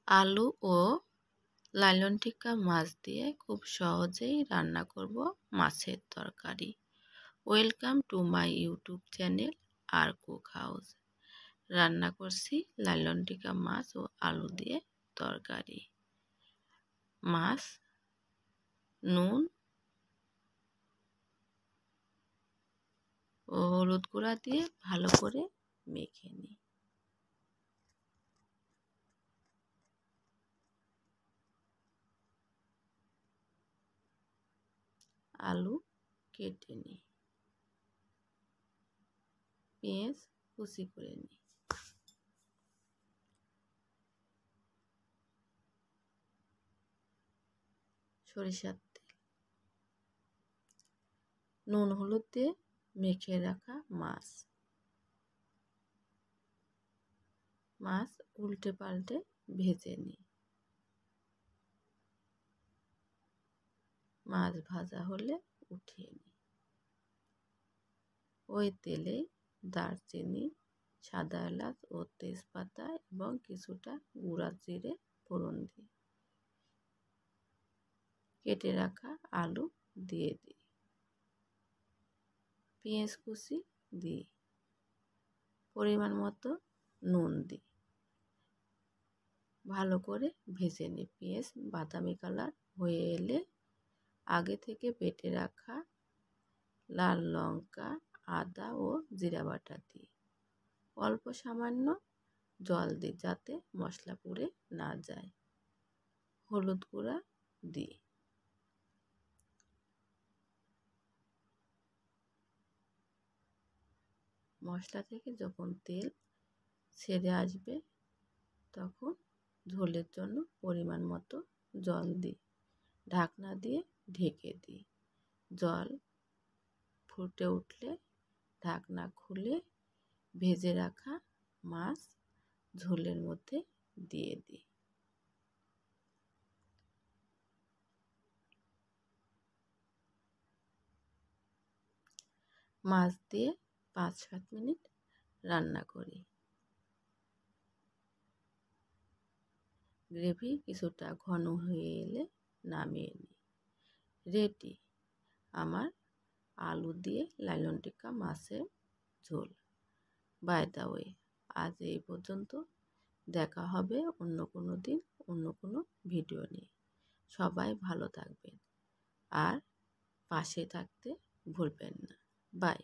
আলু ও লাইলন টিক্কা মাছ দিয়ে খুব সহজেই রান্না করব মাছের তরকারি। Welcome to my YouTube channel আর কুক হাউস। রান্না করছি লাইলন টিক্কা মাছ ও আলু দিয়ে তরকারি। মাছ নুন ও হলুদ গুঁড়া দিয়ে ভালো করে মেখে নিই। আলু কেটে নিই, পেঁয়াজ কুচি করে নিই, সরিষার তেল, নুন হলুদ দিয়ে মেখে রাখা মাছ উল্টে পাল্টে ভেজে নিই। মাছ ভাজা হলে উঠিয়ে নিই। ওই তেলে দারচিনি, সাদা এলাচ ও তেজপাতা এবং কিছুটা গুঁড়া জিরে ফোড়ন দিই। কেটে রাখা আলু দিয়ে দিই, পেঁয়াজ কুচি দিই, পরিমাণ মতো নুন দিই। ভালো করে ভেজে নিই। পেঁয়াজ বাদামি কালার হয়ে এলে আগে থেকে বেটে রাখা লাল লঙ্কা, আদা ও জিরা বাটা দিই। অল্প সামান্য জল দিই যাতে মশলা পুড়ে না যায়। হলুদ গুঁড়া দিই। মশলা থেকে যখন তেল ছেড়ে আসবে তখন ঝোলের জন্য পরিমাণ মতো জল দিই। ঢাকনা দিয়ে ঢেকে দিই। জল ফুটে উঠলে ঢাকনা খুলে ভেজে রাখা মাছ ঝোলের মধ্যে দিয়ে দিই। মাছ দিয়ে 5-7 মিনিট রান্না করি। গ্রেভি কিছুটা ঘন হয়ে এলে নামিয়ে নিই। রেডি আমার আলু দিয়ে লাইলন টিক্কা মাছের ঝোল। বাই দ্য ওয়ে, আজ এই পর্যন্ত। দেখা হবে অন্য কোনো দিন অন্য কোনো ভিডিও নিয়ে। সবাই ভালো থাকবেন আর পাশে থাকতে ভুলবেন না। বাই।